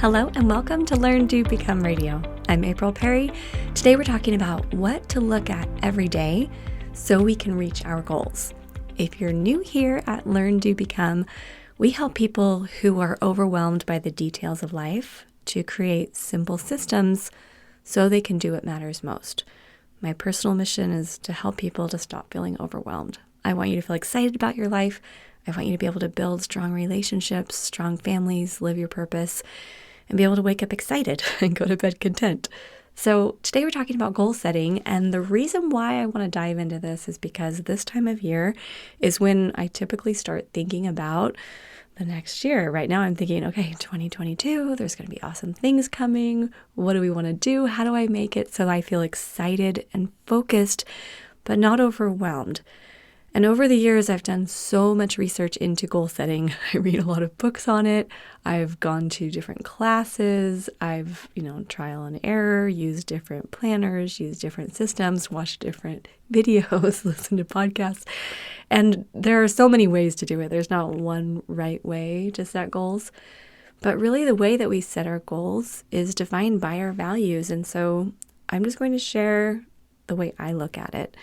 Hello and welcome to Learn, Do, Become Radio. I'm April Perry. Today we're talking about what to look at every day so we can reach our goals. If you're new here at Learn, Do, Become, we help people who are overwhelmed by the details of life to create simple systems so they can do what matters most. My personal mission is to help people to stop feeling overwhelmed. I want you to feel excited about your life. I want you to be able to build strong relationships, strong families, live your purpose, and be able to wake up excited and go to bed content. So today we're talking about goal setting, and the reason why I want to dive into this is because this time of year is when I typically start thinking about the next year. Right now I'm thinking, okay, 2022, there's going to be awesome things coming. What do we want to do? How do I make it so I feel excited and focused, but not overwhelmed? And over the years, I've done so much research into goal setting. I read a lot of books on it. I've gone to different classes. I've, trial and error, used different planners, used different systems, watched different videos, listened to podcasts. And there are so many ways to do it. There's not one right way to set goals. But really, the way that we set our goals is defined by our values. And so I'm just going to share the way I look at it.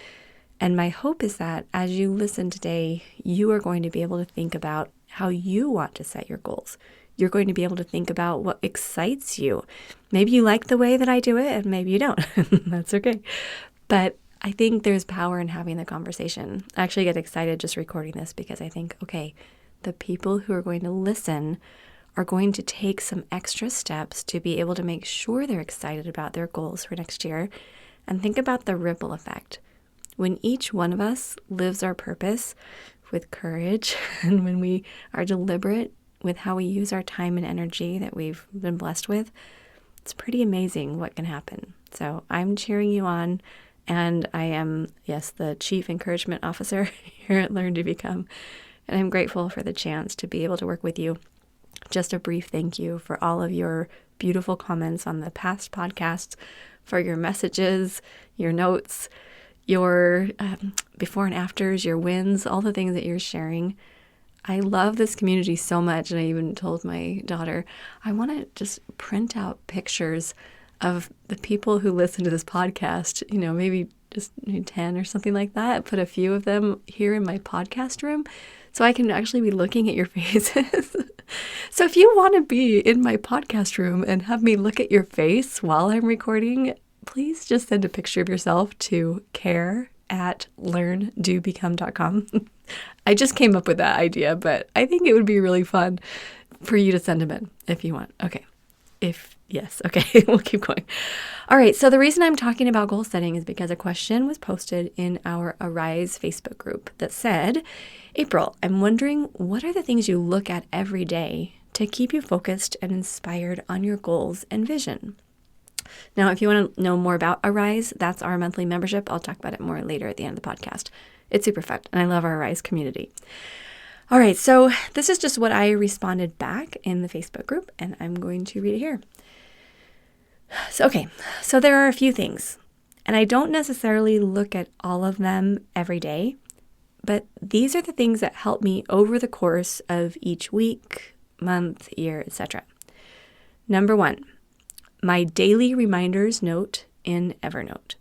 And my hope is that as you listen today, you are going to be able to think about how you want to set your goals. You're going to be able to think about what excites you. Maybe you like the way that I do it, and maybe you don't. That's okay. But I think there's power in having the conversation. I actually get excited just recording this because I think, okay, the people who are going to listen are going to take some extra steps to be able to make sure they're excited about their goals for next year. And think about the ripple effect. When each one of us lives our purpose with courage and when we are deliberate with how we use our time and energy that we've been blessed with, it's pretty amazing what can happen. So I'm cheering you on, and I am, yes, the Chief Encouragement Officer here at Learn to Become, and I'm grateful for the chance to be able to work with you. Just a brief thank you for all of your beautiful comments on the past podcasts, for your messages, your notes, your before and afters, your wins, all the things that you're sharing. I love this community so much. And I even told my daughter, I want to just print out pictures of the people who listen to this podcast, maybe just 10 or something like that. Put a few of them here in my podcast room so I can actually be looking at your faces. So if you want to be in my podcast room and have me look at your face while I'm recording, please just send a picture of yourself to care@learndobecome.com. I just came up with that idea, but I think it would be really fun for you to send them in if you want. Okay. Yes. Okay. We'll keep going. All right. So the reason I'm talking about goal setting is because a question was posted in our Arise Facebook group that said, April, I'm wondering, what are the things you look at every day to keep you focused and inspired on your goals and vision? Now, if you want to know more about Arise, that's our monthly membership. I'll talk about it more later at the end of the podcast. It's super fun, and I love our Arise community. All right, so this is just what I responded back in the Facebook group, and I'm going to read it here. So there are a few things, and I don't necessarily look at all of them every day, but these are the things that help me over the course of each week, month, year, etc. Number 1. My daily reminders note in Evernote.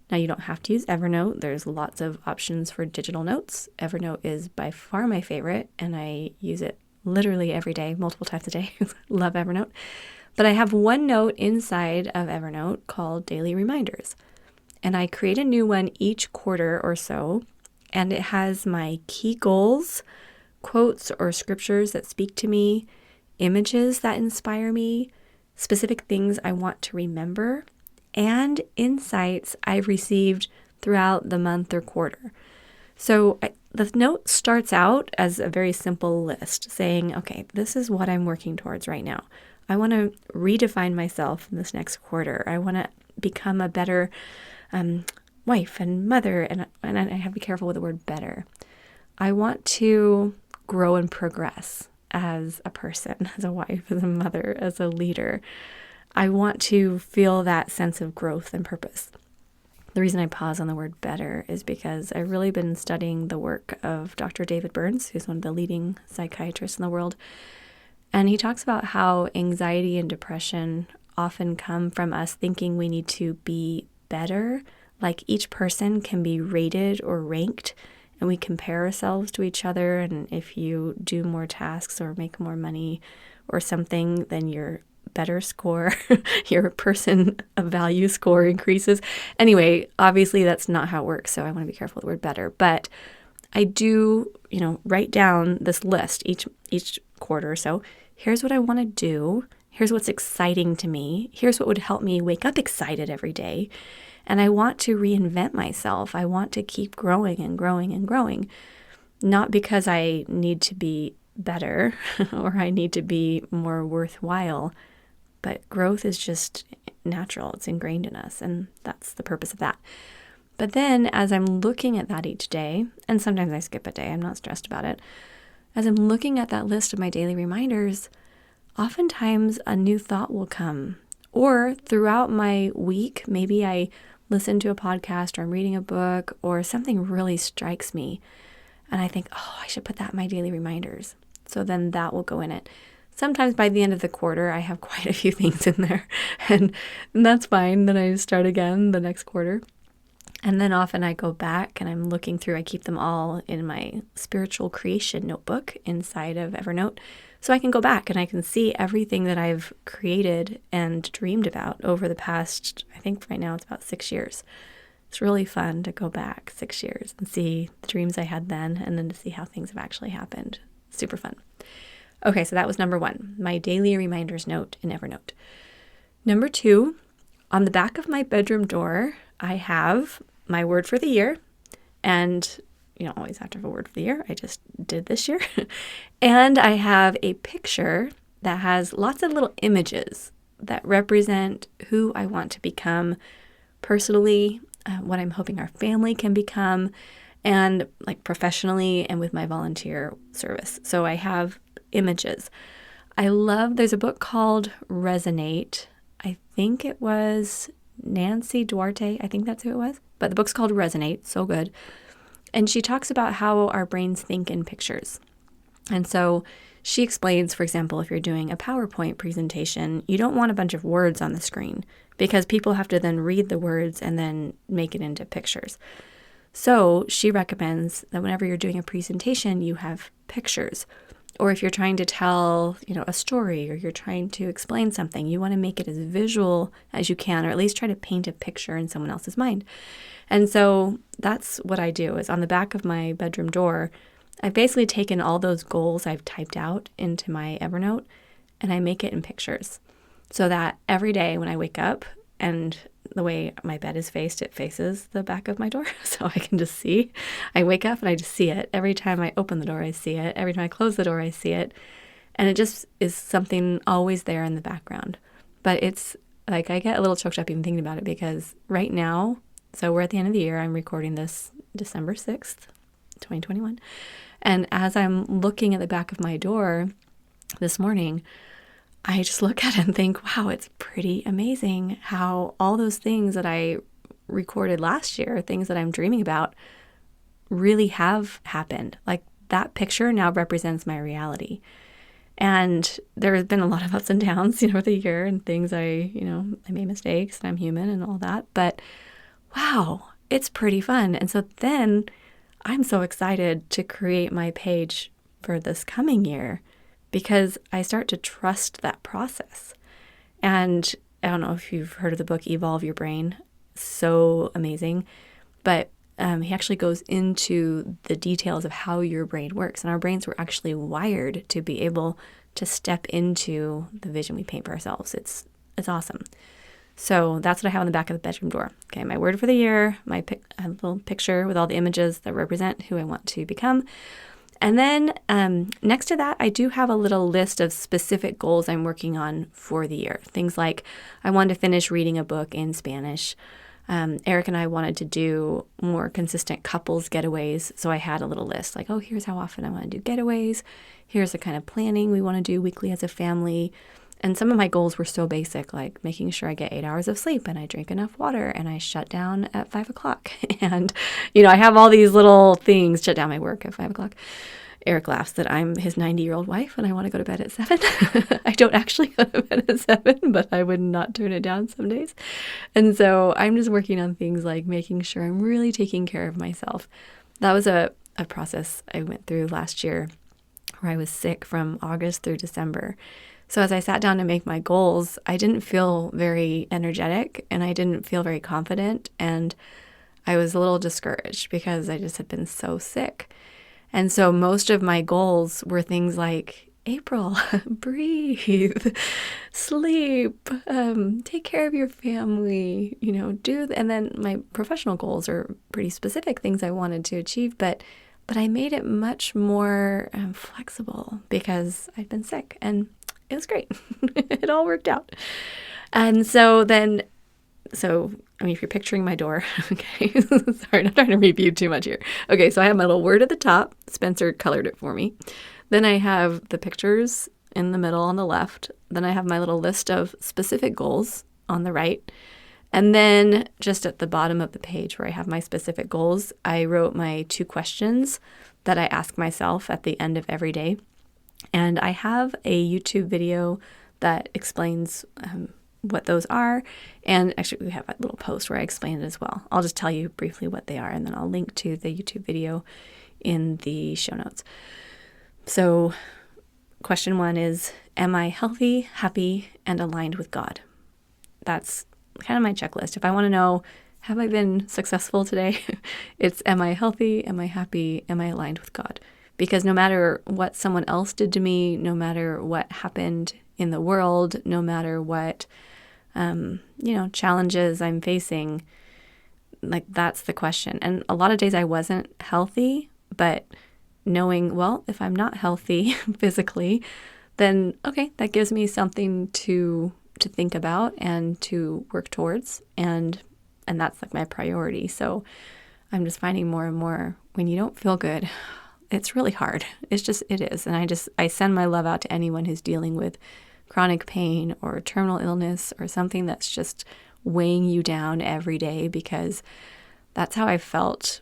Now, you don't have to use Evernote. There's lots of options for digital notes. Evernote is by far my favorite, and I use it literally every day, multiple times a day. Love Evernote. But I have one note inside of Evernote called Daily Reminders, and I create a new one each quarter or so, and it has my key goals, quotes or scriptures that speak to me, images that inspire me, specific things I want to remember, and insights I've received throughout the month or quarter. So the note starts out as a very simple list saying, okay, this is what I'm working towards right now. I want to redefine myself in this next quarter. I want to become a better wife and mother, and I have to be careful with the word better. I want to grow and progress as a person, as a wife, as a mother, as a leader. I want to feel that sense of growth and purpose. The reason I pause on the word better is because I've really been studying the work of Dr. David Burns, who's one of the leading psychiatrists in the world. And he talks about how anxiety and depression often come from us thinking we need to be better. Like each person can be rated or ranked, and we compare ourselves to each other. And if you do more tasks or make more money or something, then your better score, your person of value score increases. Anyway, obviously that's not how it works. So I want to be careful with the word better. But I do, write down this list each quarter or so. Here's what I want to do. Here's what's exciting to me. Here's what would help me wake up excited every day. And I want to reinvent myself. I want to keep growing and growing and growing. Not because I need to be better or I need to be more worthwhile, but growth is just natural. It's ingrained in us, and that's the purpose of that. But then as I'm looking at that each day, and sometimes I skip a day, I'm not stressed about it. As I'm looking at that list of my daily reminders, oftentimes a new thought will come. Or throughout my week, maybe I listen to a podcast or I'm reading a book or something really strikes me. And I think, I should put that in my daily reminders. So then that will go in it. Sometimes by the end of the quarter, I have quite a few things in there. And that's fine. Then I start again the next quarter. And then often I go back and I'm looking through, I keep them all in my spiritual creation notebook inside of Evernote. So I can go back and I can see everything that I've created and dreamed about over the past, I think right now it's about 6 years. It's really fun to go back 6 years and see the dreams I had then and then to see how things have actually happened. Super fun. Okay, so that was number 1, my daily reminders note in Evernote. Number 2, on the back of my bedroom door, I have my word for the year, and you don't always have to have a word for the year. I just did this year. And I have a picture that has lots of little images that represent who I want to become personally, what I'm hoping our family can become, and like professionally and with my volunteer service. So I have images. There's a book called Resonate. I think it was Nancy Duarte. I think that's who it was. But the book's called Resonate. So good. And she talks about how our brains think in pictures. And so she explains, for example, if you're doing a PowerPoint presentation, you don't want a bunch of words on the screen because people have to then read the words and then make it into pictures. So she recommends that whenever you're doing a presentation, you have pictures. Or if you're trying to tell, a story or you're trying to explain something, you want to make it as visual as you can, or at least try to paint a picture in someone else's mind. And so that's what I do is on the back of my bedroom door, I've basically taken all those goals I've typed out into my Evernote and I make it in pictures so that every day when I wake up and the way my bed is faced, it faces the back of my door. So I can just see. I wake up and I just see it. Every time I open the door, I see it. Every time I close the door, I see it. And it just is something always there in the background. But it's like I get a little choked up even thinking about it because right now, so we're at the end of the year. I'm recording this December 6th, 2021. And as I'm looking at the back of my door this morning, I just look at it and think, wow, it's pretty amazing how all those things that I recorded last year, things that I'm dreaming about, really have happened. Like that picture now represents my reality. And there has been a lot of ups and downs, over the year and things I made mistakes and I'm human and all that. But wow, it's pretty fun. And so then I'm so excited to create my page for this coming year because I start to trust that process. And I don't know if you've heard of the book, Evolve Your Brain. So amazing. But he actually goes into the details of how your brain works. And our brains were actually wired to be able to step into the vision we paint for ourselves. It's awesome. So that's what I have on the back of the bedroom door. Okay, my word for the year, my little picture with all the images that represent who I want to become. And then next to that, I do have a little list of specific goals I'm working on for the year. Things like I wanted to finish reading a book in Spanish. Eric and I wanted to do more consistent couples getaways. So I had a little list like, here's how often I want to do getaways. Here's the kind of planning we want to do weekly as a family. And some of my goals were so basic, like making sure I get 8 hours of sleep and I drink enough water and I shut down at 5 o'clock. And, I have all these little things, shut down my work at 5 o'clock. Eric laughs that I'm his 90-year-old wife and I want to go to bed at 7. I don't actually go to bed at 7, but I would not turn it down some days. And so I'm just working on things like making sure I'm really taking care of myself. That was a process I went through last year where I was sick from August through December. So as I sat down to make my goals, I didn't feel very energetic and I didn't feel very confident. And I was a little discouraged because I just had been so sick. And so most of my goals were things like, April, breathe, sleep, take care of your family, and then my professional goals are pretty specific things I wanted to achieve, but I made it much more flexible because I'd been sick and it was great. It all worked out. And so if you're picturing my door, okay, sorry, I'm not trying to review too much here. Okay, so I have my little word at the top. Spencer colored it for me. Then I have the pictures in the middle on the left. Then I have my little list of specific goals on the right. And then just at the bottom of the page where I have my specific goals, I wrote my 2 questions that I ask myself at the end of every day. And I have a YouTube video that explains what those are. And actually, we have a little post where I explain it as well. I'll just tell you briefly what they are, and then I'll link to the YouTube video in the show notes. So question 1 is, am I healthy, happy, and aligned with God? That's kind of my checklist. If I want to know, have I been successful today? It's, am I healthy? Am I happy? Am I aligned with God? Because no matter what someone else did to me, no matter what happened in the world, no matter what challenges I'm facing, like that's the question. And a lot of days I wasn't healthy, but knowing, well, if I'm not healthy physically, then okay, that gives me something to think about and to work towards, and that's like my priority. So I'm just finding more and more when you don't feel good, it's really hard. It is. And I send my love out to anyone who's dealing with chronic pain or terminal illness or something that's just weighing you down every day, because that's how I felt,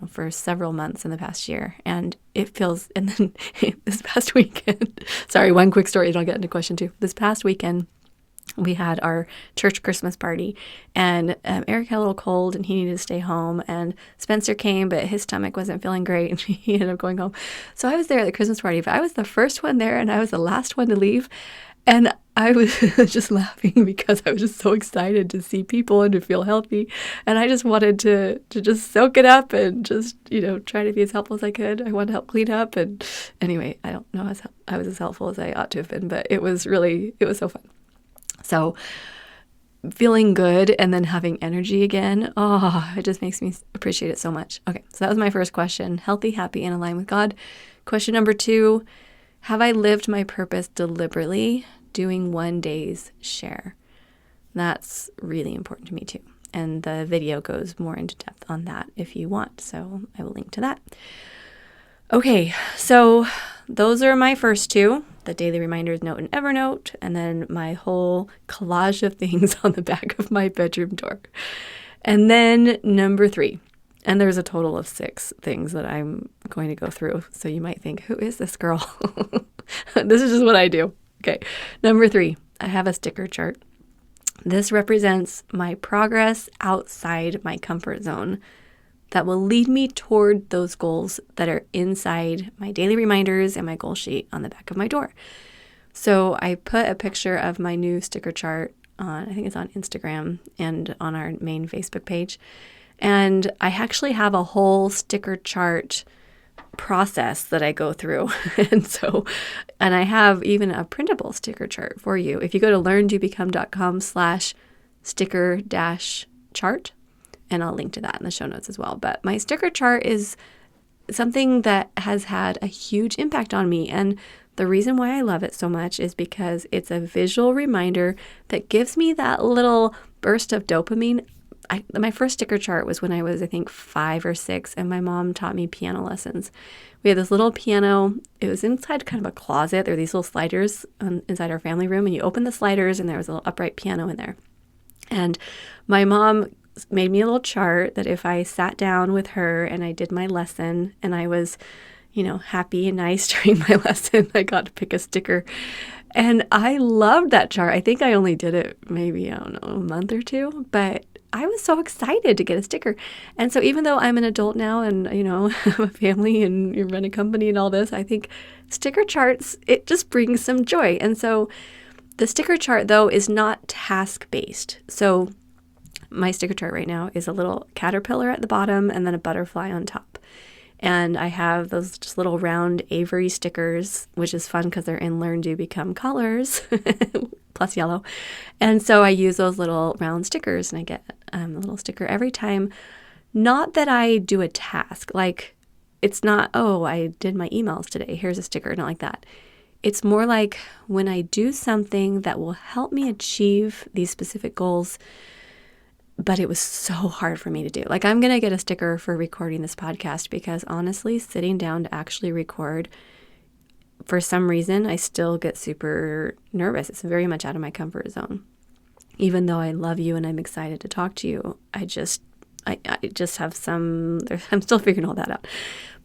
for several months in the past year. And it feels, and then this past weekend, sorry, one quick story and I'll get into question 2. This past weekend, we had our church Christmas party, and Eric had a little cold and he needed to stay home, and Spencer came, but his stomach wasn't feeling great and he ended up going home. So I was there at the Christmas party, but I was the first one there and I was the last one to leave. And I was just laughing because I was just so excited to see people and to feel healthy. And I just wanted to just soak it up and just, try to be as helpful as I could. I wanted to help clean up. And anyway, I don't know if I was as helpful as I ought to have been, but it was so fun. So feeling good and then having energy again, it just makes me appreciate it so much. Okay, so that was my first question. Healthy, happy, and aligned with God. Question number 2, have I lived my purpose deliberately, doing one day's share? That's really important to me too. And the video goes more into depth on that if you want. So I will link to that. Okay, so those are my first 2, the daily reminders note in Evernote, and then my whole collage of things on the back of my bedroom door. And then number 3, and there's a total of 6 things that I'm going to go through. So you might think, who is this girl? This is just what I do. Okay, number 3, I have a sticker chart. This represents my progress outside my comfort zone that will lead me toward those goals that are inside my daily reminders and my goal sheet on the back of my door. So I put a picture of my new sticker chart on, I think it's on Instagram and on our main Facebook page. And I actually have a whole sticker chart process that I go through. And I have even a printable sticker chart for you. If you go to learndobecome.com/sticker-chart, and I'll link to that in the show notes as well. But my sticker chart is something that has had a huge impact on me. And the reason why I love it so much is because it's a visual reminder that gives me that little burst of dopamine. My first sticker chart was when I was, I think, 5 or 6, and my mom taught me piano lessons. We had this little piano. It was inside kind of a closet. There were these little sliders inside our family room, and you open the sliders, and there was a little upright piano in there. And my mom made me a little chart that if I sat down with her and I did my lesson and I was, happy and nice during my lesson. I got to pick a sticker. And I loved that chart. I think I only did it maybe, I don't know, a month or two, but I was so excited to get a sticker. And so even though I'm an adult now and, have a family and you run a company and all this, I think sticker charts, it just brings some joy. And so the sticker chart, though, is not task-based. So my sticker chart right now is a little caterpillar at the bottom and then a butterfly on top. And I have those just little round Avery stickers, which is fun because they're in Learn, Do, Become colors, plus yellow. And so I use those little round stickers and I get a little sticker every time. Not that I do a task. Like, it's not, oh, I did my emails today. Here's a sticker. Not like that. It's more like when I do something that will help me achieve these specific goals, but it was so hard for me to do. Like, I'm going to get a sticker for recording this podcast because honestly, sitting down to actually record, for some reason, I still get super nervous. It's very much out of my comfort zone. Even though I love you and I'm excited to talk to you, I just have I'm still figuring all that out.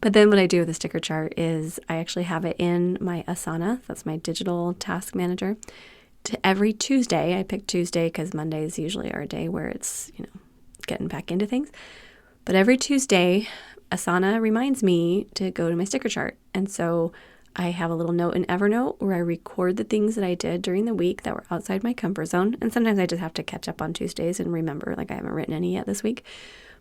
But then what I do with the sticker chart is I actually have it in my Asana. That's my digital task manager. Every Tuesday, I pick Tuesday because Monday is usually our day where it's, getting back into things. But every Tuesday, Asana reminds me to go to my sticker chart. And so I have a little note in Evernote where I record the things that I did during the week that were outside my comfort zone. And sometimes I just have to catch up on Tuesdays and remember, like, I haven't written any yet this week.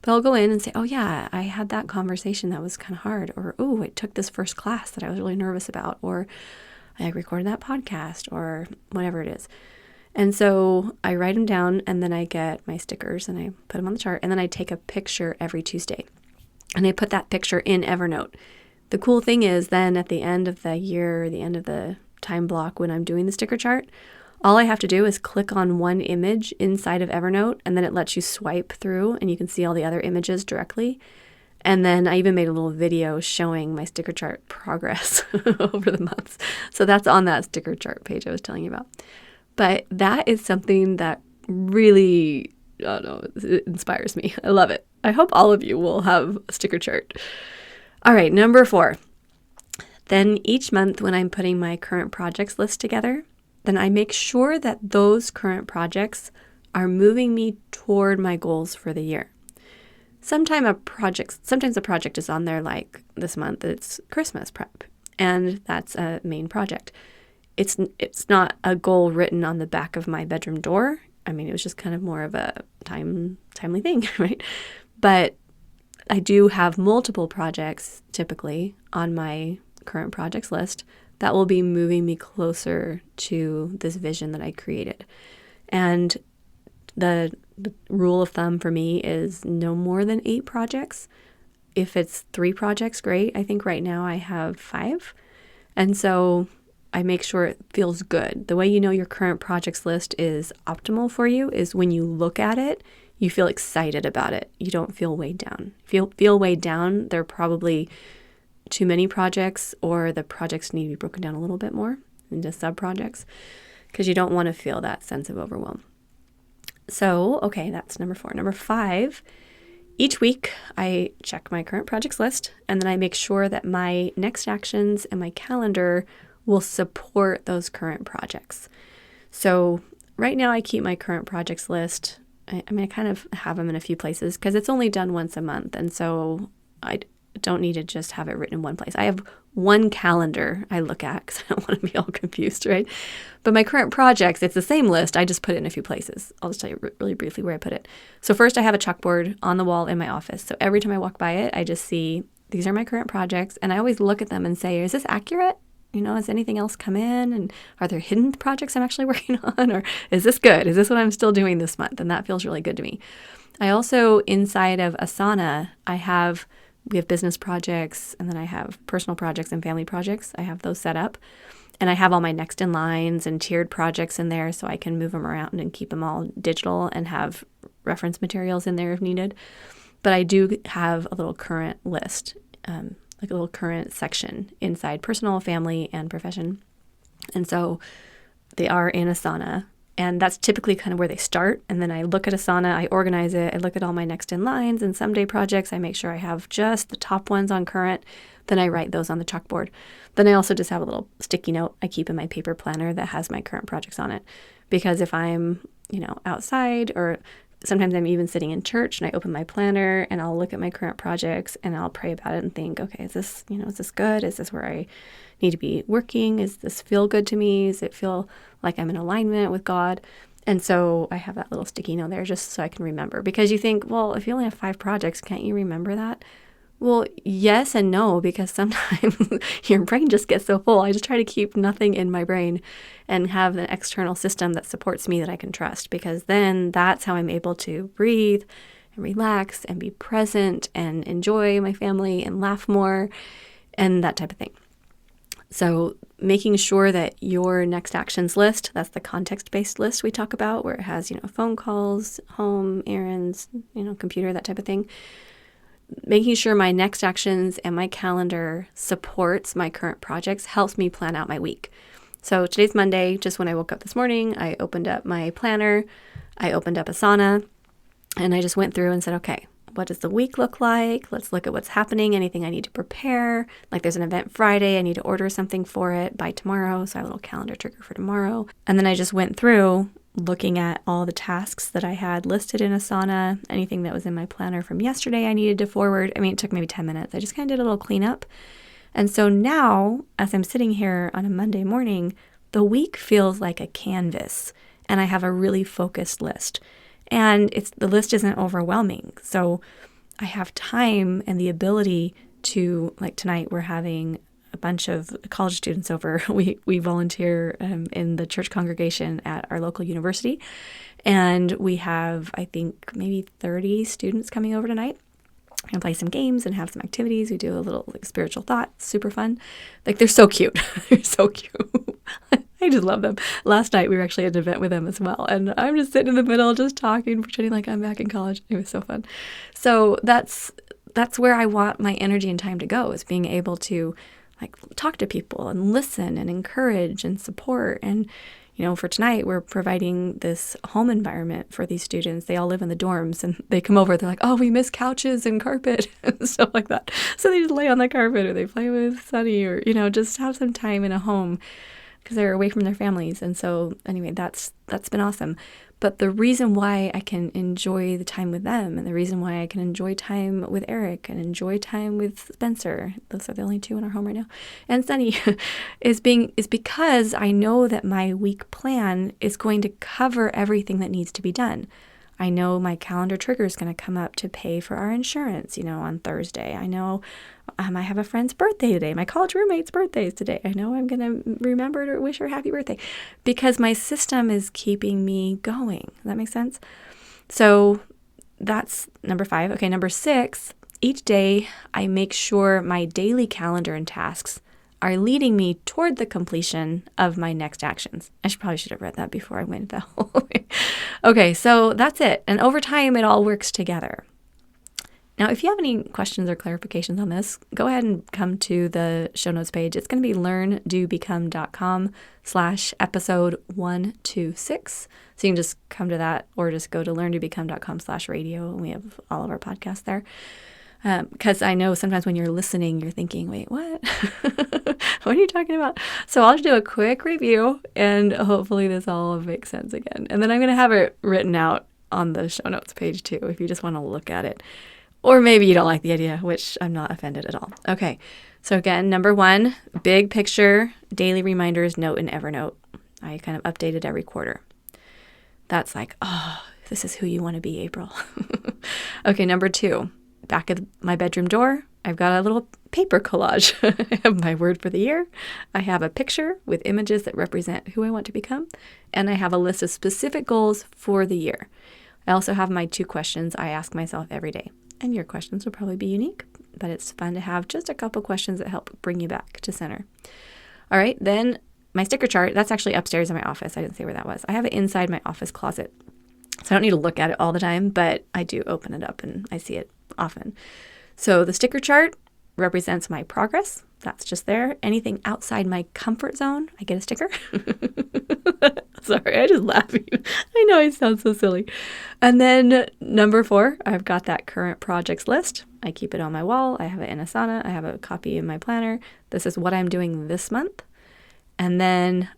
But I'll go in and say, oh yeah, I had that conversation that was kind of hard. Or, oh, I took this first class that I was really nervous about. Or I recorded that podcast, or whatever it is. And so I write them down and then I get my stickers and I put them on the chart and then I take a picture every Tuesday and I put that picture in Evernote. The cool thing is then at the end of the year, the end of the time block when I'm doing the sticker chart, all I have to do is click on one image inside of Evernote and then it lets you swipe through and you can see all the other images directly. And then I even made a little video showing my sticker chart progress over the months. So that's on that sticker chart page I was telling you about. But that is something that really, I don't know, it inspires me. I love it. I hope all of you will have a sticker chart. All right, number 4. Then each month when I'm putting my current projects list together, then I make sure that those current projects are moving me toward my goals for the year. Sometimes a project is on there, like this month, it's Christmas prep, and that's a main project. It's not a goal written on the back of my bedroom door. I mean, it was just kind of more of a timely thing, right? But I do have multiple projects typically on my current projects list that will be moving me closer to this vision that I created. And the rule of thumb for me is no more than 8 projects. If it's 3 projects, great. I think right now I have 5. And so I make sure it feels good. The way you know your current projects list is optimal for you is when you look at it, you feel excited about it. You don't feel weighed down. If you feel weighed down, there are probably too many projects or the projects need to be broken down a little bit more into sub-projects because you don't want to feel that sense of overwhelm. So, okay, that's number 4. Number 5, each week I check my current projects list and then I make sure that my next actions and my calendar will support those current projects. So right now I keep my current projects list. I kind of have them in a few places because it's only done once a month. And so I don't need to just have it written in one place. I have one calendar I look at because I don't want to be all confused, right? But my current projects, it's the same list. I just put it in a few places. I'll just tell you really briefly where I put it. So first I have a chalkboard on the wall in my office. So every time I walk by it, I just see these are my current projects. And I always look at them and say, is this accurate? Has anything else come in? And are there hidden projects I'm actually working on? Or is this good? Is this what I'm still doing this month? And that feels really good to me. I also, inside of Asana, we have business projects, and then I have personal projects and family projects. I have those set up. And I have all my next in lines and tiered projects in there so I can move them around and keep them all digital and have reference materials in there if needed. But I do have a little current list, like a little current section inside personal, family, and profession. And so they are in Asana. And that's typically kind of where they start. And then I look at Asana, I organize it, I look at all my next in lines and someday projects. I make sure I have just the top ones on current. Then I write those on the chalkboard. Then I also just have a little sticky note I keep in my paper planner that has my current projects on it. Because if I'm, outside, or sometimes I'm even sitting in church and I open my planner and I'll look at my current projects and I'll pray about it and think, okay, is this good? Is this where I need to be working? Does this feel good to me? Does it feel like I'm in alignment with God? And so I have that little sticky note there just so I can remember. Because you think, well, if you only have 5 projects, can't you remember that? Well, yes and no, because sometimes your brain just gets so full. I just try to keep nothing in my brain and have an external system that supports me that I can trust, because then that's how I'm able to breathe and relax and be present and enjoy my family and laugh more and that type of thing. So making sure that your next actions list, that's the context-based list we talk about, where it has, phone calls, home, errands, computer, that type of thing. Making sure my next actions and my calendar supports my current projects helps me plan out my week. So today's Monday. Just when I woke up this morning, I opened up my planner, I opened up Asana, and I just went through and said, okay, what does the week look like? Let's look at what's happening, anything I need to prepare. Like there's an event Friday, I need to order something for it by tomorrow. So I have a little calendar trigger for tomorrow. And then I just went through looking at all the tasks that I had listed in Asana, anything that was in my planner from yesterday I needed to forward. I mean, it took maybe 10 minutes. I just kind of did a little cleanup. And so now, as I'm sitting here on a Monday morning, the week feels like a canvas, and I have a really focused list. And the list isn't overwhelming. So I have time and the ability to, like tonight, we're having a bunch of college students over. We volunteer in the church congregation at our local university. And we have, I think, maybe 30 students coming over tonight. We're going to play some games and have some activities. We do a little spiritual thought. Super fun. Like, they're so cute. They're so cute. I just love them. Last night, we were actually at an event with them as well. And I'm just sitting in the middle, just talking, pretending like I'm back in college. It was so fun. So that's where I want my energy and time to go, is being able to talk to people and listen and encourage and support. And, for tonight, we're providing this home environment for these students. They all live in the dorms, and they come over. They're like, oh, we miss couches and carpet and stuff like that. So they just lay on the carpet, or they play with Sunny, or, just have some time in a home because they're away from their families. And so anyway, that's been awesome. But the reason why I can enjoy the time with them, and the reason why I can enjoy time with Eric and enjoy time with Spencer, those are the only 2 in our home right now, and Sunny, is because I know that my week plan is going to cover everything that needs to be done. I know my calendar trigger is going to come up to pay for our insurance, on Thursday. I know I have a friend's birthday today. My college roommate's birthday is today. I know I'm going to remember to wish her happy birthday, because my system is keeping me going. Does that make sense? So that's number 5. Okay, number 6, each day I make sure my daily calendar and tasks are leading me toward the completion of my next actions. I probably should have read that before I went the whole way. Okay, so that's it. And over time, it all works together. Now, if you have any questions or clarifications on this, go ahead and come to the show notes page. It's going to be learndobecome.com/episode 126. So you can just come to that, or just go to learndobecome.com/radio, and we have all of our podcasts there. Because I know sometimes when you're listening, you're thinking, wait, what? What are you talking about? So I'll just do a quick review, and hopefully this all makes sense again. And then I'm going to have it written out on the show notes page too, if you just want to look at it. Or maybe you don't like the idea, which I'm not offended at all. Okay, so again, number 1, big picture, daily reminders, note in Evernote. I kind of update it every quarter. That's like, oh, this is who you want to be, April. Okay, number 2, back at my bedroom door, I've got a little paper collage. I have my word for the year. I have a picture with images that represent who I want to become. And I have a list of specific goals for the year. I also have my 2 questions I ask myself every day. And your questions will probably be unique, but it's fun to have just a couple questions that help bring you back to center. All right, then my sticker chart, that's actually upstairs in my office. I didn't say where that was. I have it inside my office closet. So I don't need to look at it all the time, but I do open it up and I see it often. So the sticker chart represents my progress. That's just there. Anything outside my comfort zone, I get a sticker. Sorry, just laughing. I know I sound so silly. And then number 4, I've got that current projects list. I keep it on my wall. I have it in Asana. I have a copy in my planner. This is what I'm doing this month. And then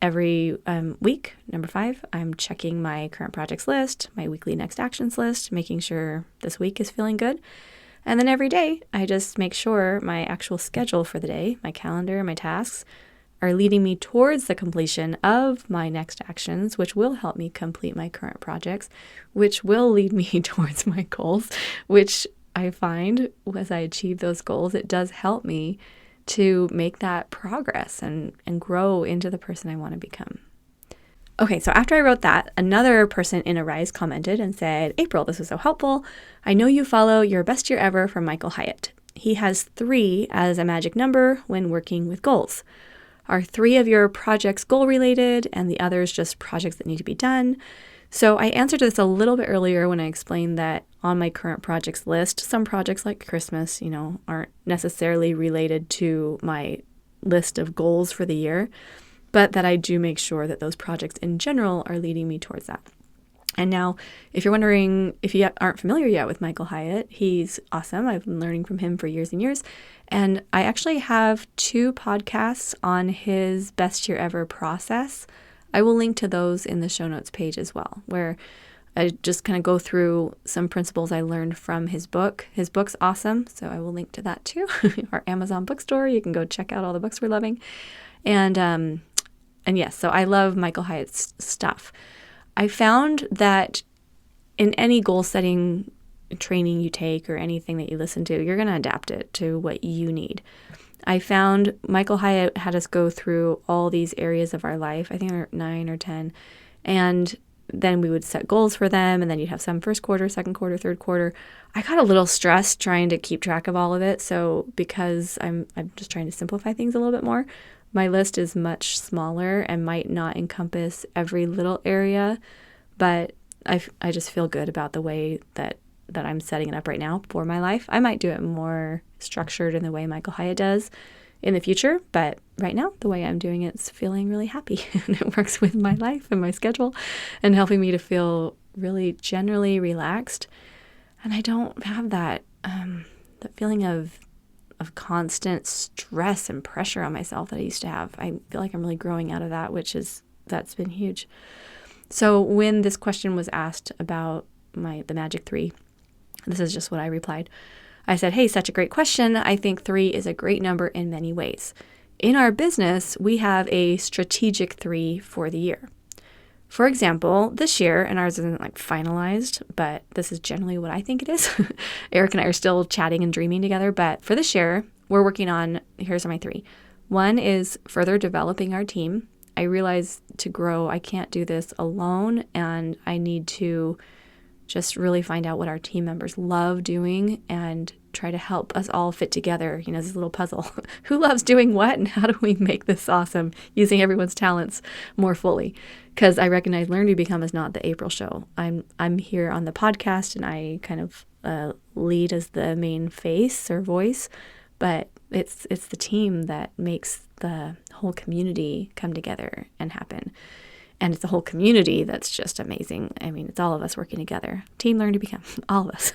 every week, number 5, I'm checking my current projects list, my weekly next actions list, making sure this week is feeling good. And then every day, I just make sure my actual schedule for the day, my calendar, my tasks, are leading me towards the completion of my next actions, which will help me complete my current projects, which will lead me towards my goals, which I find as I achieve those goals, it does help me to make that progress and grow into the person I want to become. Okay, so after I wrote that, another person in Arise commented and said, April, this was so helpful. I know you follow Your Best Year Ever from Michael Hyatt. He has 3 as a magic number when working with goals. Are 3 of your projects goal-related and the others just projects that need to be done? So I answered this a little bit earlier when I explained that on my current projects list, some projects like Christmas, aren't necessarily related to my list of goals for the year, but that I do make sure that those projects in general are leading me towards that. And now, if you're wondering, if you aren't familiar yet with Michael Hyatt, he's awesome. I've been learning from him for years and years. And I actually have 2 podcasts on his Best Year Ever process. I will link to those in the show notes page as well, where I just kind of go through some principles I learned from his book. His book's awesome, so I will link to that too. Our Amazon bookstore, you can go check out all the books we're loving. And yes, so I love Michael Hyatt's stuff. I found that in any goal setting training you take or anything that you listen to, you're going to adapt it to what you need. I found Michael Hyatt had us go through all these areas of our life. I think there were 9 or 10. And then we would set goals for them. And then you'd have some first quarter, second quarter, third quarter. I got a little stressed trying to keep track of all of it. So because I'm just trying to simplify things a little bit more, my list is much smaller and might not encompass every little area. But I just feel good about the way that I'm setting it up right now for my life. I might do it more structured in the way Michael Hyatt does in the future, but right now, the way I'm doing it's feeling really happy, and it works with my life and my schedule and helping me to feel really generally relaxed. And I don't have that feeling of constant stress and pressure on myself that I used to have. I feel like I'm really growing out of that, that's been huge. So when this question was asked about the Magic 3, this is just what I replied. I said, hey, such a great question. I think 3 is a great number in many ways. In our business, we have a strategic 3 for the year. For example, this year, and ours isn't finalized, but this is generally what I think it is. Eric and I are still chatting and dreaming together, but for this year, we're working on, here's my 3. 1 is further developing our team. I realize to grow, I can't do this alone, and I need to just really find out what our team members love doing and try to help us all fit together, this little puzzle. Who loves doing what, and how do we make this awesome using everyone's talents more fully? Because I recognize Learn to Become is not the April show. I'm here on the podcast and I kind of lead as the main face or voice, but it's the team that makes the whole community come together and happen. And it's a whole community that's just amazing. I mean, it's all of us working together. Team Learn to Become, all of us.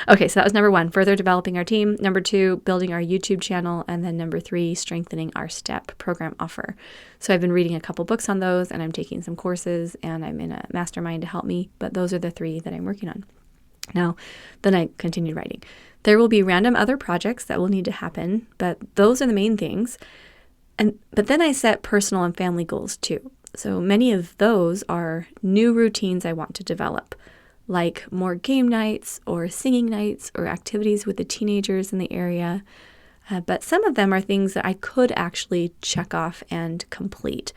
Okay, so that was number 1, further developing our team. Number 2, building our YouTube channel. And then number 3, strengthening our STEP program offer. So I've been reading a couple books on those, and I'm taking some courses, and I'm in a mastermind to help me. But those are the 3 that I'm working on. Now, then I continued writing. There will be random other projects that will need to happen, but those are the main things. But then I set personal and family goals too. So many of those are new routines I want to develop, like more game nights or singing nights or activities with the teenagers in the area. But some of them are things that I could actually check off and complete.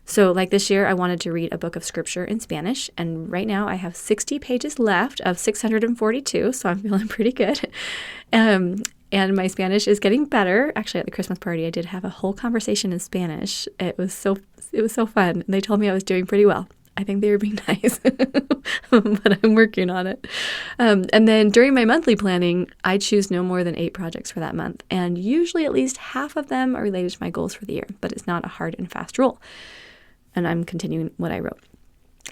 So like this year, I wanted to read a book of scripture in Spanish. And right now I have 60 pages left of 642. So I'm feeling pretty good. And my Spanish is getting better. Actually, at the Christmas party, I did have a whole conversation in Spanish. It was so fun. They told me I was doing pretty well. I think they were being nice, but I'm working on it. And then during my monthly planning, I choose no more than 8 projects for that month. And usually at least half of them are related to my goals for the year, but it's not a hard and fast rule. And I'm continuing what I wrote.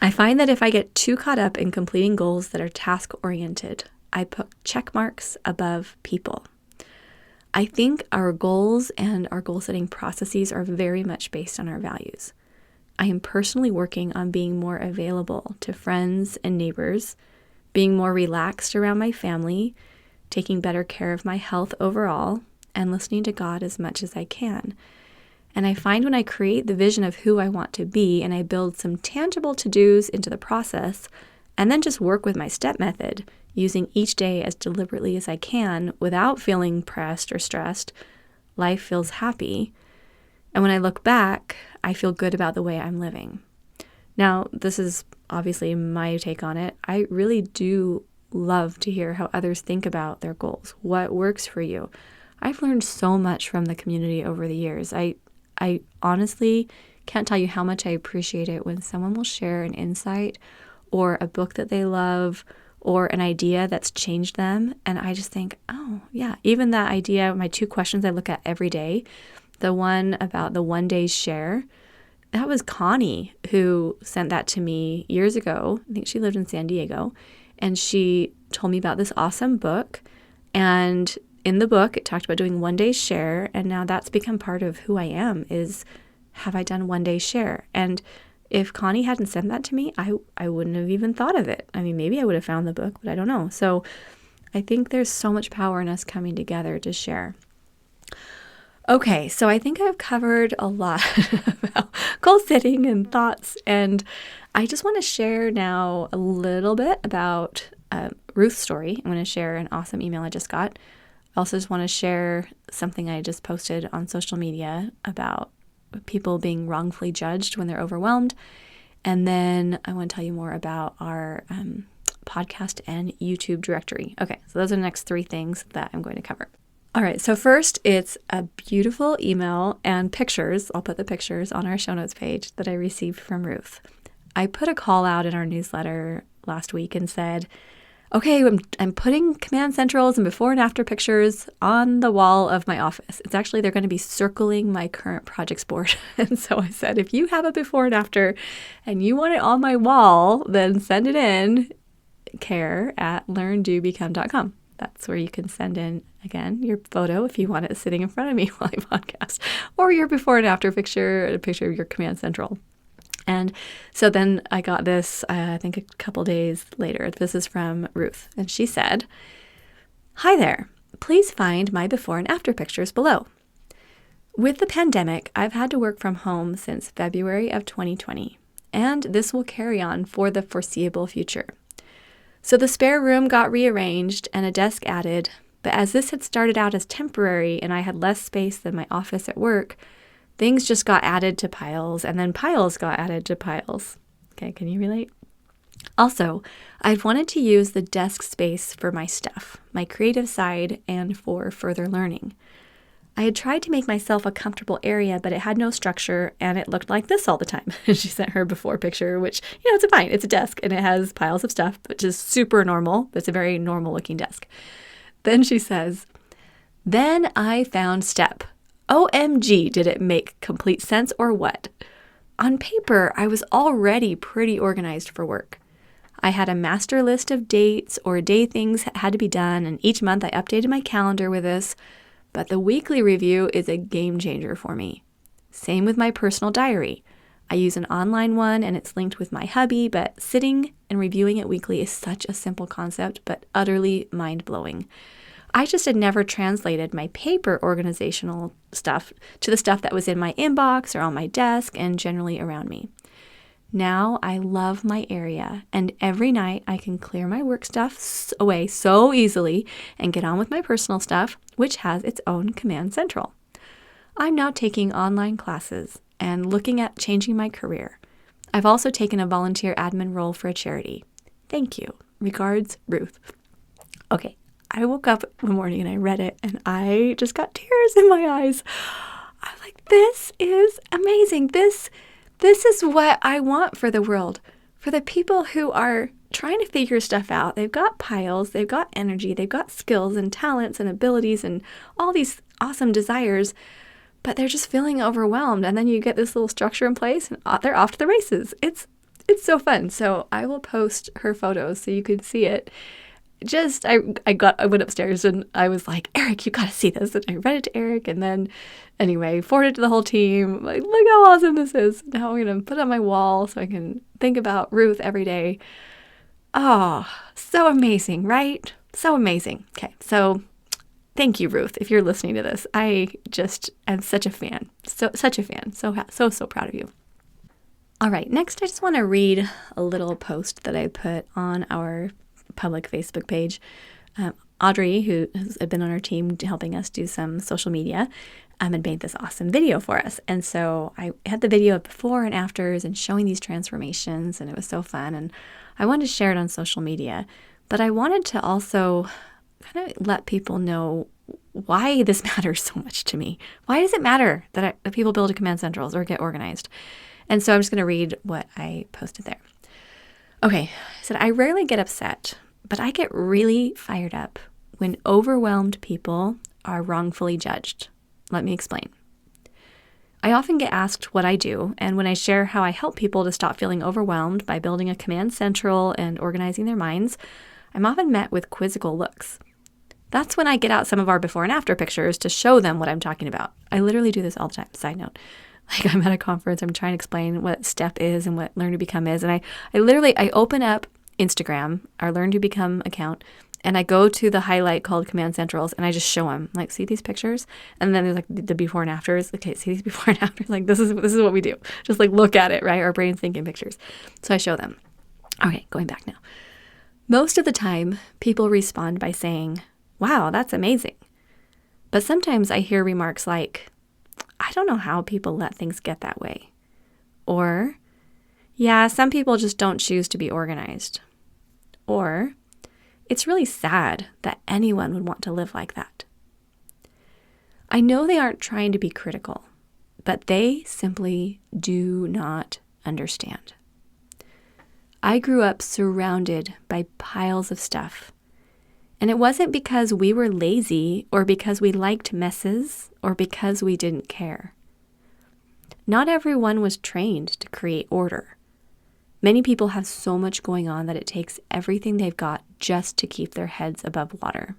I find that if I get too caught up in completing goals that are task-oriented, I put check marks above people. I think our goals and our goal-setting processes are very much based on our values. I am personally working on being more available to friends and neighbors, being more relaxed around my family, taking better care of my health overall, and listening to God as much as I can. And I find when I create the vision of who I want to be and I build some tangible to-dos into the process, and then just work with my step method, using each day as deliberately as I can without feeling pressed or stressed, life feels happy. And when I look back, I feel good about the way I'm living. Now, this is obviously my take on it. I really do love to hear how others think about their goals, what works for you. I've learned so much from the community over the years. I honestly can't tell you how much I appreciate it when someone will share an insight or a book that they love or an idea that's changed them. And I just think, oh, yeah, even that idea, my 2 questions I look at every day, the one about the one day share, that was Connie who sent that to me years ago. I think she lived in San Diego. And she told me about this awesome book. And in the book, it talked about doing one day share. And now that's become part of who I am, is have I done one day share? And if Connie hadn't sent that to me, I wouldn't have even thought of it. I mean, maybe I would have found the book, but I don't know. So I think there's so much power in us coming together to share. Okay, so I think I've covered a lot about goal setting and thoughts, and I just want to share now a little bit about Ruth's story. I'm going to share an awesome email I just got. I also just want to share something I just posted on social media about people being wrongfully judged when they're overwhelmed. And then I want to tell you more about our podcast and YouTube directory. Okay, so those are the next 3 things that I'm going to cover. All right, so first, it's a beautiful email and pictures. I'll put the pictures on our show notes page that I received from Ruth. I put a call out in our newsletter last week and said, okay, I'm putting Command Centrals and before and after pictures on the wall of my office. It's actually, they're going to be circling my current projects board. And so I said, if you have a before and after and you want it on my wall, then send it in, care@learndobecome.com. That's where you can send in, again, your photo if you want it sitting in front of me while I podcast, or your before and after picture, a picture of your Command Central. And so then I got this, I think a couple days later. This is from Ruth. And she said, "Hi there. Please find my before and after pictures below. With the pandemic, I've had to work from home since February of 2020, and this will carry on for the foreseeable future. So the spare room got rearranged and a desk added, but as this had started out as temporary and I had less space than my office at work, things just got added to piles, and then piles got added to piles." Okay, can you relate? Also, I've wanted to use the desk space for my stuff, my creative side, and for further learning. I had tried to make myself a comfortable area, but it had no structure, and it looked like this all the time. She sent her before picture, which, it's fine. It's a desk, and it has piles of stuff, which is super normal. It's a very normal-looking desk. Then she says, "Then I found STEP. OMG, did it make complete sense or what? On paper, I was already pretty organized for work. I had a master list of dates or day things had to be done, and each month I updated my calendar with this, but the weekly review is a game changer for me. Same with my personal diary. I use an online one and it's linked with my hubby, but sitting and reviewing it weekly is such a simple concept, but utterly mind-blowing. I just had never translated my paper organizational stuff to the stuff that was in my inbox or on my desk and generally around me. Now I love my area, and every night I can clear my work stuff away so easily and get on with my personal stuff, which has its own Command Central. I'm now taking online classes and looking at changing my career. I've also taken a volunteer admin role for a charity. Thank you. Regards, Ruth." Okay. I woke up in the morning and I read it and I just got tears in my eyes. I'm like, this is amazing. This is what I want for the world. For the people who are trying to figure stuff out. They've got piles, they've got energy, they've got skills and talents and abilities and all these awesome desires, but they're just feeling overwhelmed. And then you get this little structure in place and they're off to the races. It's it's so fun. So I will post her photos so you can see it. I went upstairs and I was like, Eric, you got to see this. And I read it to Eric, and then anyway, forwarded it to the whole team. Like, look how awesome this is. Now I'm going to put it on my wall so I can think about Ruth every day. Oh, so amazing, right? So amazing. Okay, so thank you, Ruth, if you're listening to this. I just am such a fan. Such a fan. So proud of you. All right, next I just want to read a little post that I put on our public Facebook page. Audrey, who has been on our team helping us do some social media, had made this awesome video for us. And so I had the video of before and afters and showing these transformations, and it was so fun. And I wanted to share it on social media, but I wanted to also kind of let people know why this matters so much to me. Why does it matter that people build a command centrals or get organized? And so I'm just going to read what I posted there. Okay, I said, I rarely get upset, but I get really fired up when overwhelmed people are wrongfully judged. Let me explain. I often get asked what I do, and when I share how I help people to stop feeling overwhelmed by building a command central and organizing their minds, I'm often met with quizzical looks. That's when I get out some of our before and after pictures to show them what I'm talking about. I literally do this all the time. Side note. Like, I'm at a conference, I'm trying to explain what STEP is and what Learn to Become is. And I open up Instagram, our Learn to Become account, and I go to the highlight called Command Centrals, and I just show them, like, see these pictures? And then there's like the before and afters. Okay, see these before and afters? Like, this is what we do. Just like look at it, right? Our brain's thinking pictures. So I show them. Okay, going back now. Most of the time, people respond by saying, wow, that's amazing. But sometimes I hear remarks like, I don't know how people let things get that way. Or, yeah, some people just don't choose to be organized. Or, it's really sad that anyone would want to live like that. I know they aren't trying to be critical, but they simply do not understand. I grew up surrounded by piles of stuff. And it wasn't because we were lazy or because we liked messes or because we didn't care. Not everyone was trained to create order. Many people have so much going on that it takes everything they've got just to keep their heads above water.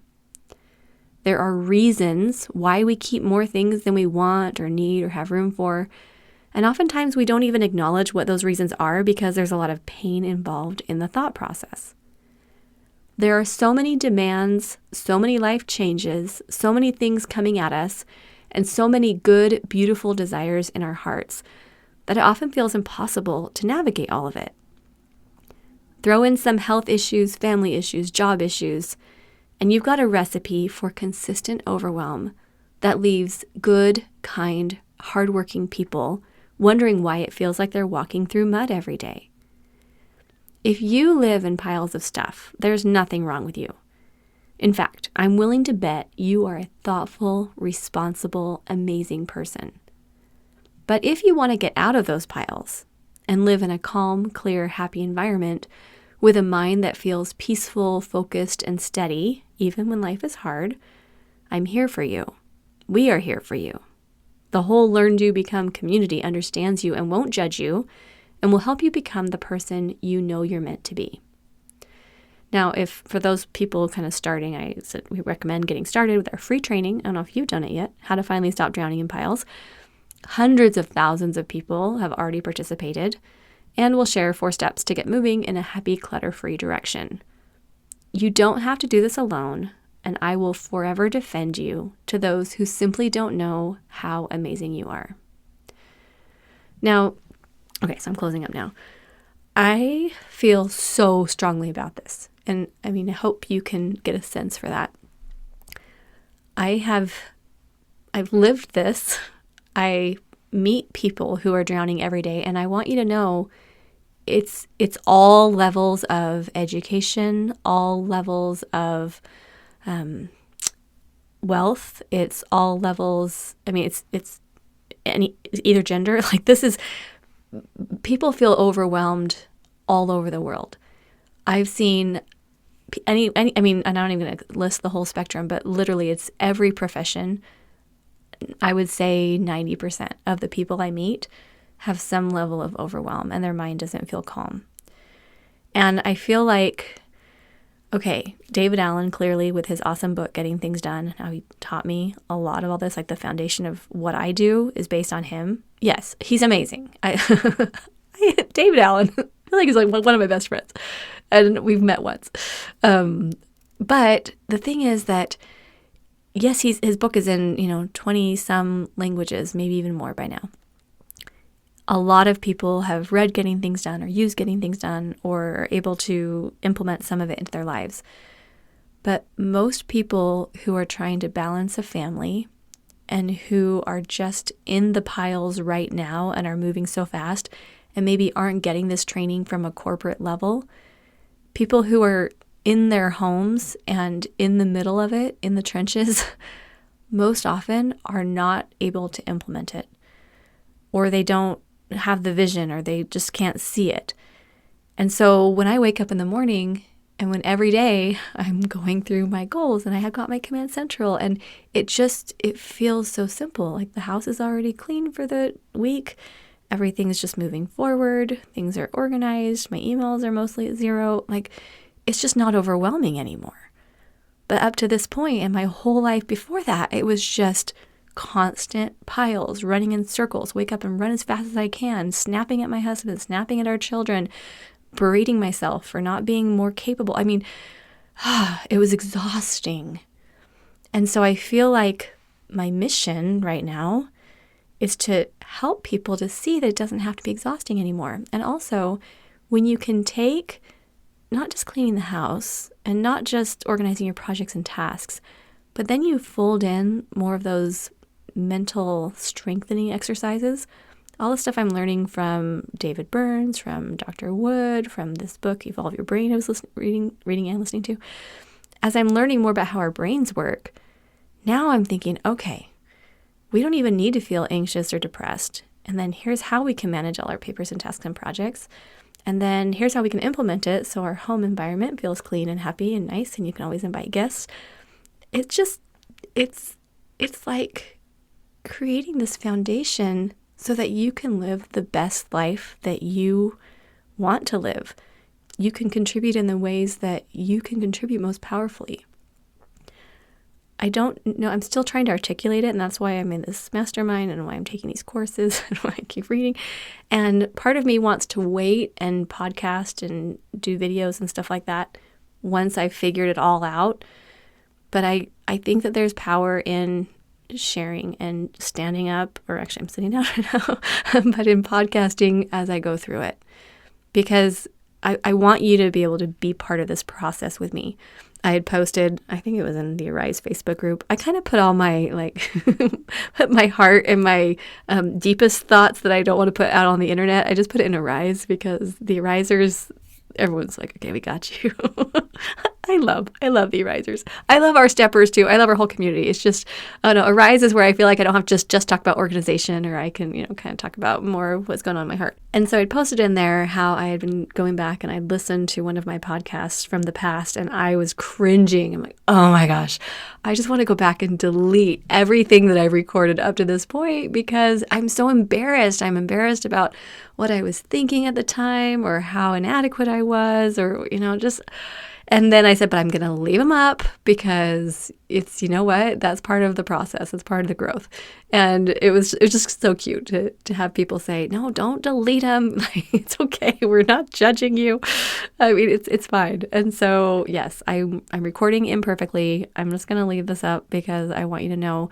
There are reasons why we keep more things than we want or need or have room for. And oftentimes we don't even acknowledge what those reasons are because there's a lot of pain involved in the thought process. There are so many demands, so many life changes, so many things coming at us, and so many good, beautiful desires in our hearts that it often feels impossible to navigate all of it. Throw in some health issues, family issues, job issues, and you've got a recipe for consistent overwhelm that leaves good, kind, hardworking people wondering why it feels like they're walking through mud every day. If you live in piles of stuff, there's nothing wrong with you. In fact, I'm willing to bet you are a thoughtful, responsible, amazing person. But if you want to get out of those piles and live in a calm, clear, happy environment with a mind that feels peaceful, focused, and steady, even when life is hard, I'm here for you. We are here for you. The whole Learn to Become community understands you and won't judge you, and will help you become the person you know you're meant to be. Now, if for those people kind of starting, I said we recommend getting started with our free training. I don't know if you've done it yet, How to Finally Stop Drowning in Piles. Hundreds of thousands of people have already participated, and we'll share 4 steps to get moving in a happy, clutter-free direction. You don't have to do this alone, and I will forever defend you to those who simply don't know how amazing you are. Now, okay, so I'm closing up now. I feel so strongly about this. And I hope you can get a sense for that. I've lived this. I meet people who are drowning every day, and I want you to know it's all levels of education, all levels of wealth. It's all levels. It's either gender. Like, this is, people feel overwhelmed all over the world. I've seen I'm not even going to list the whole spectrum, but literally it's every profession. I would say 90% of the people I meet have some level of overwhelm and their mind doesn't feel calm. And I feel like, okay, David Allen, clearly with his awesome book, Getting Things Done, how he taught me a lot of all this, like the foundation of what I do is based on him. Yes, he's amazing. David Allen, I feel like he's like one of my best friends, and we've met once. But the thing is that, yes, his book is in, 20 some languages, maybe even more by now. A lot of people have read Getting Things Done or used Getting Things Done or are able to implement some of it into their lives. But most people who are trying to balance a family and who are just in the piles right now and are moving so fast and maybe aren't getting this training from a corporate level, people who are in their homes and in the middle of it, in the trenches, most often are not able to implement it, or they don't have the vision, or they just can't see it. And so when I wake up in the morning and when every day I'm going through my goals and I have got my Command Central and it feels so simple. Like the house is already clean for the week. Everything's just moving forward. Things are organized. My emails are mostly at zero. Like it's just not overwhelming anymore. But up to this point and my whole life before that, it was just constant piles, running in circles, wake up and run as fast as I can, snapping at my husband, snapping at our children, berating myself for not being more capable. I mean, it was exhausting. And so I feel like my mission right now is to help people to see that it doesn't have to be exhausting anymore. And also, when you can take not just cleaning the house and not just organizing your projects and tasks, but then you fold in more of those mental strengthening exercises, all the stuff I'm learning from David Burns, from Dr. Wood, from this book, Evolve Your Brain, I was reading and listening to. As I'm learning more about how our brains work, now I'm thinking, okay, we don't even need to feel anxious or depressed. And then here's how we can manage all our papers and tasks and projects. And then here's how we can implement it so our home environment feels clean and happy and nice, and you can always invite guests. It's like creating this foundation so that you can live the best life that you want to live. You can contribute in the ways that you can contribute most powerfully. I don't know, I'm still trying to articulate it, and that's why I'm in this mastermind and why I'm taking these courses and why I keep reading. And part of me wants to wait and podcast and do videos and stuff like that once I've figured it all out. But I think that there's power in sharing and standing up, or actually I'm sitting down right now, but in podcasting as I go through it, because I want you to be able to be part of this process with me. I had posted, I think it was in the Arise Facebook group, I kind of put all my put my heart and my deepest thoughts that I don't want to put out on the internet. I just put it in Arise because the Arisers, everyone's like, okay, we got you. I love the Arisers. I love our steppers too. I love our whole community. It's just, I don't know, Arise is where I feel like I don't have to just talk about organization, or I can, kind of talk about more of what's going on in my heart. And so I'd posted in there how I had been going back and I'd listened to one of my podcasts from the past and I was cringing. I'm like, oh my gosh, I just want to go back and delete everything that I've recorded up to this point because I'm so embarrassed. I'm embarrassed about what I was thinking at the time or how inadequate I was, or, just... And then I said, but I'm going to leave them up because it's, that's part of the process. It's part of the growth. And it was just so cute to have people say, no, don't delete them. It's okay. We're not judging you. I mean, it's fine. And so, yes, I'm recording imperfectly. I'm just going to leave this up because I want you to know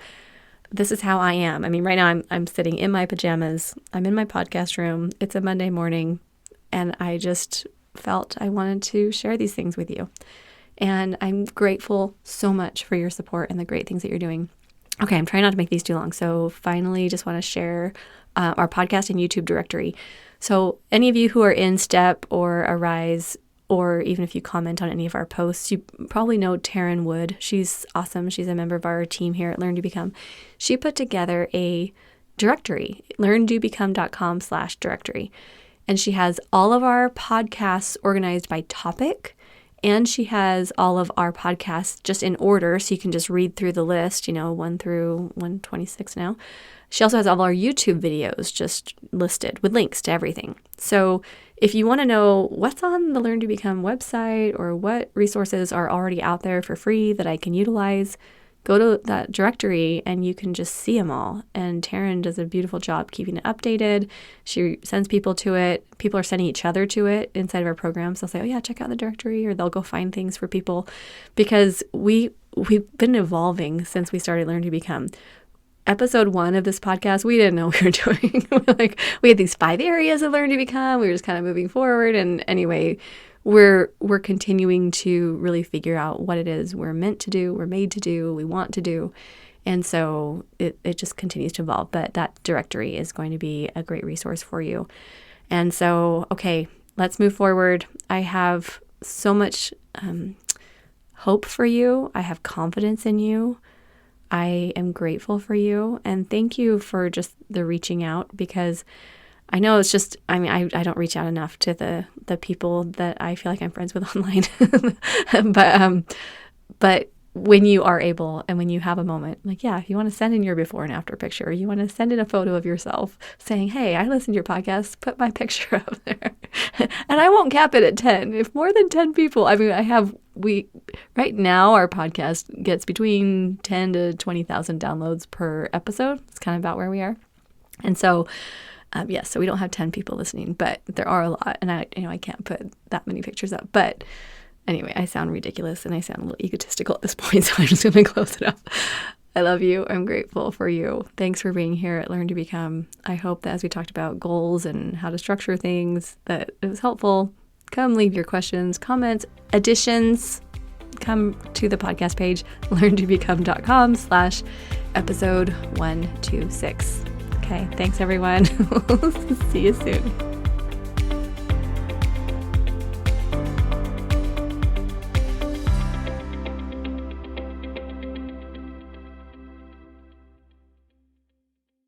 this is how I am. I mean, right now I'm sitting in my pajamas. I'm in my podcast room. It's a Monday morning, and I just felt I wanted to share these things with you. And I'm grateful so much for your support and the great things that you're doing. Okay, I'm trying not to make these too long. So finally, just want to share our podcast and YouTube directory. So any of you who are in Step or Arise, or even if you comment on any of our posts, you probably know Taryn Wood. She's awesome. She's a member of our team here at Learn to Become. She put together a directory, learntobecome.com/directory. And she has all of our podcasts organized by topic And she has all of our podcasts just in order, so you can just read through the list, 1 through 126 now. She also has all our YouTube videos just listed with links to everything. So if you want to know what's on the Learn to Become website or what resources are already out there for free that I can utilize, go to that directory and you can just see them all. And Taryn does a beautiful job keeping it updated. She sends people to it. People are sending each other to it inside of our programs. They'll say, oh yeah, check out the directory, or they'll go find things for people, because we've been evolving since we started Learn to Become. Episode 1 of this podcast, we didn't know what we were doing. We had these 5 areas of Learn to Become. We were just kind of moving forward. And anyway, we're continuing to really figure out what it is we're meant to do, we're made to do, we want to do. And so it just continues to evolve. But that directory is going to be a great resource for you. And so, okay, let's move forward. I have so much hope for you. I have confidence in you. I am grateful for you. And thank you for just the reaching out, because I know it's just, I don't reach out enough to the people that I feel like I'm friends with online. But when you are able and when you have a moment, if you want to send in your before and after picture, or you want to send in a photo of yourself saying, hey, I listened to your podcast, put my picture up there. And I won't cap it at 10. If more than 10 people, right now our podcast gets between 10 to 20,000 downloads per episode. It's kind of about where we are. And so, so we don't have 10 people listening, but there are a lot. And I can't put that many pictures up. But anyway, I sound ridiculous and I sound a little egotistical at this point, so I'm just going to close it up. I love you. I'm grateful for you. Thanks for being here at Learn to Become. I hope that as we talked about goals and how to structure things, that it was helpful. Come leave your questions, comments, additions. Come to the podcast page, learntobecome.com/episode 126. Okay, thanks everyone. See you soon.